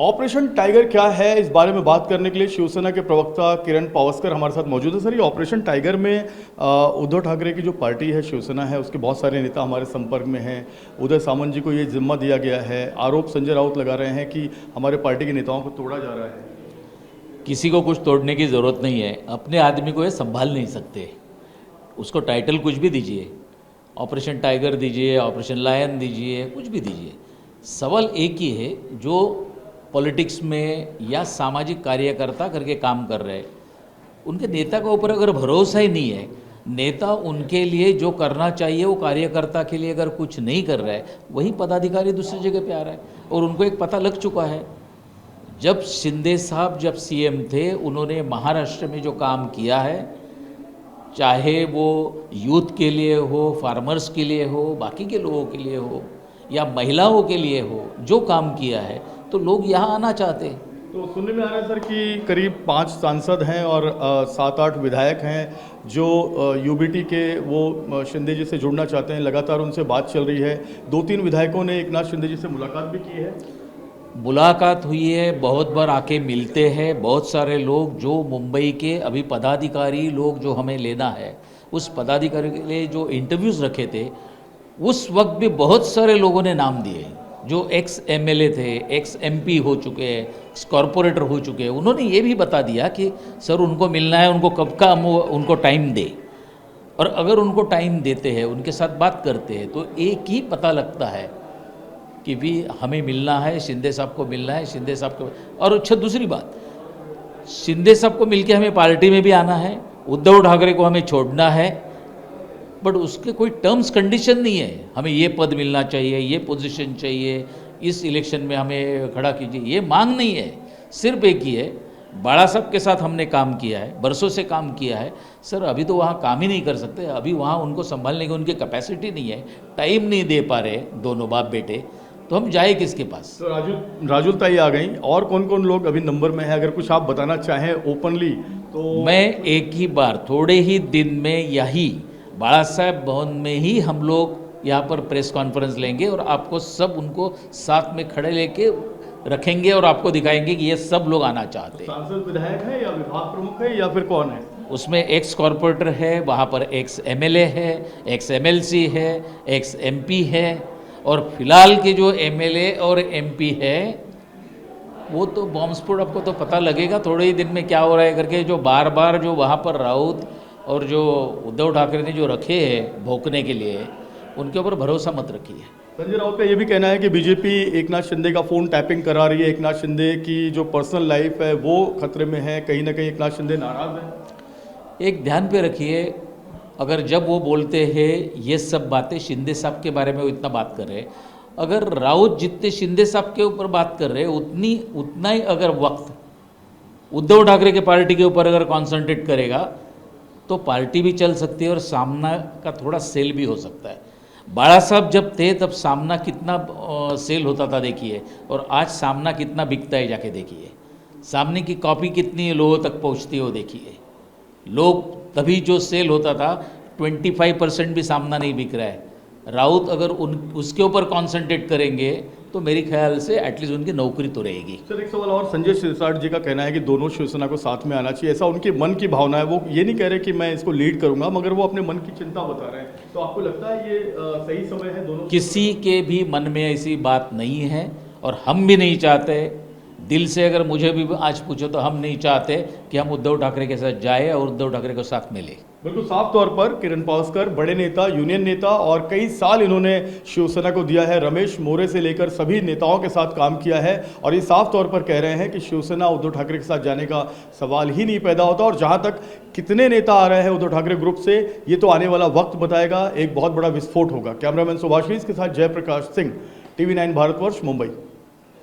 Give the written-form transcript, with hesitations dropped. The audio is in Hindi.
ऑपरेशन टाइगर क्या है, इस बारे में बात करने के लिए शिवसेना के प्रवक्ता किरण पावस्कर हमारे साथ मौजूद है। सर, ये ऑपरेशन टाइगर में उद्धव ठाकरे की जो पार्टी है, शिवसेना है, उसके बहुत सारे नेता हमारे संपर्क में हैं। उदय सामंत जी को ये जिम्मा दिया गया है। आरोप संजय राउत लगा रहे हैं कि हमारे पार्टी के नेताओं को तोड़ा जा रहा है। किसी को कुछ तोड़ने की ज़रूरत नहीं है, अपने आदमी को ये संभाल नहीं सकते। उसको टाइटल कुछ भी दीजिए, ऑपरेशन टाइगर दीजिए, ऑपरेशन लायन दीजिए, कुछ भी दीजिए। सवाल एक ही है, जो पॉलिटिक्स में या सामाजिक कार्यकर्ता करके काम कर रहे हैं, उनके नेता के ऊपर अगर भरोसा ही नहीं है, नेता उनके लिए जो करना चाहिए वो कार्यकर्ता के लिए अगर कुछ नहीं कर रहा है, वही पदाधिकारी दूसरी जगह पे आ रहा है। और उनको एक पता लग चुका है, जब शिंदे साहब जब सीएम थे, उन्होंने महाराष्ट्र में जो काम किया है, चाहे वो यूथ के लिए हो, फार्मर्स के लिए हो, बाकी के लोगों के लिए हो, या महिलाओं के लिए हो, जो काम किया है, तो लोग यहाँ आना चाहते हैं। तो सुनने में आ रहा है सर कि करीब 5 सांसद हैं और 7-8 विधायक हैं जो यूबीटी के वो शिंदे जी से जुड़ना चाहते हैं। लगातार उनसे बात चल रही है। 2-3 विधायकों ने एकनाथ शिंदे जी से मुलाकात भी की है। मुलाकात हुई है, बहुत बार आके मिलते हैं। बहुत सारे लोग जो मुंबई के अभी पदाधिकारी लोग जो हमें लेना है, उस पदाधिकारी के लिए जो इंटरव्यूज़ रखे थे, उस वक्त भी बहुत सारे लोगों ने नाम दिए, जो एक्स एमएलए थे, एक्स एमपी हो चुके हैं, एक्स कॉरपोरेटर हो चुके हैं। उन्होंने ये भी बता दिया कि सर उनको मिलना है, उनको कब का हम उनको टाइम दे। और अगर उनको टाइम देते हैं, उनके साथ बात करते हैं, तो एक ही पता लगता है कि भी हमें मिलना है, शिंदे साहब को मिलना है, शिंदे साहब को। और अच्छा, दूसरी बात, शिंदे साहब को मिलके हमें पार्टी में भी आना है, उद्धव ठाकरे को हमें छोड़ना है, बट उसके कोई टर्म्स कंडीशन नहीं है। हमें ये पद मिलना चाहिए, ये पोजीशन चाहिए, इस इलेक्शन में हमें खड़ा कीजिए, ये मांग नहीं है। सिर्फ एक ही है, बाड़ा साहब के साथ हमने काम किया है, बरसों से काम किया है। सर अभी तो वहाँ काम ही नहीं कर सकते, अभी वहाँ उनको संभालने की उनकी कैपेसिटी नहीं है, टाइम नहीं दे पा रहे दोनों बाप बेटे, तो हम जाए किसके पास। तो राजुल ताई आ गई, और कौन कौन लोग अभी नंबर में है, अगर कुछ आप बताना चाहें ओपनली तो। मैं एक ही बार थोड़े ही दिन में यही बाड़ा साहब भवन में ही हम लोग यहाँ पर प्रेस कॉन्फ्रेंस लेंगे और आपको सब उनको साथ में खड़े लेके रखेंगे और आपको दिखाएंगे कि ये सब लोग आना चाहते हैं। सांसद विधायक है या विभाग प्रमुख है या फिर कौन है? उसमें एक्स कॉरपोरेटर है, वहाँ पर एक्स एमएलए है, एक्स एमएलसी है, एक्स एमपी है, और फिलहाल के जो एमएलए और एमपी है वो तो बॉम्ब स्फोट आपको तो पता लगेगा थोड़े ही दिन में क्या हो रहा है करके। जो बार बार जो वहाँ पर राउत और जो उद्धव ठाकरे ने जो रखे हैं भोंकने के लिए, उनके ऊपर भरोसा मत रखिए। संजय राउत का ये भी कहना है कि बीजेपी एकनाथ शिंदे का फ़ोन टैपिंग करा रही है, एकनाथ शिंदे की जो पर्सनल लाइफ है वो खतरे में है, कहीं ना कहीं एकनाथ शिंदे नाराज़ है। एक ध्यान पे रखिए, अगर जब वो बोलते हैं ये सब बातें शिंदे साहब के बारे में वो इतना बात कर रहे हैं, अगर राउत जितने शिंदे साहब के ऊपर बात कर रहे हैं, उतना ही अगर वक्त उद्धव ठाकरे के पार्टी के ऊपर अगर कॉन्सेंट्रेट करेगा तो पार्टी भी चल सकती है और सामना का थोड़ा सेल भी हो सकता है। बाड़ा साहब जब थे तब सामना कितना सेल होता था देखिए, और आज सामना कितना बिकता है जाके देखिए। सामने की कॉपी कितनी लोगों तक पहुंचती है वो देखिए। लोग तभी जो सेल होता था, 25% भी सामना नहीं बिक रहा है। राउत अगर उसके ऊपर कॉन्सेंट्रेट करेंगे तो मेरे ख्याल से एटलीस्ट उनकी नौकरी तो रहेगी। सर, एक सवाल और, संजय सिरसाट जी का कहना है कि दोनों शिवसेना को साथ में आना चाहिए, ऐसा उनके मन की भावना है। वो ये नहीं कह रहे कि मैं इसको लीड करूंगा, मगर वो अपने मन की चिंता बता रहे हैं। तो आपको लगता है ये सही समय है दोनों? किसी के भी मन में ऐसी बात नहीं है और हम भी नहीं चाहते। दिल से अगर मुझे भी आज पूछो तो हम नहीं चाहते कि हम उद्धव ठाकरे के साथ जाए और उद्धव ठाकरे को साथ मिले। बिल्कुल साफ तौर पर किरण पावस्कर बड़े नेता, यूनियन नेता, और कई साल इन्होंने शिवसेना को दिया है। रमेश मोरे से लेकर सभी नेताओं के साथ काम किया है और ये साफ तौर पर कह रहे हैं कि शिवसेना उद्धव ठाकरे के साथ जाने का सवाल ही नहीं पैदा होता। और जहां तक कितने नेता आ रहे हैं उद्धव ठाकरे ग्रुप से, ये तो आने वाला वक्त बताएगा। एक बहुत बड़ा विस्फोट होगा। कैमरामैन सुभाषीष के साथ जयप्रकाश सिंह, TV9 भारतवर्ष, मुंबई।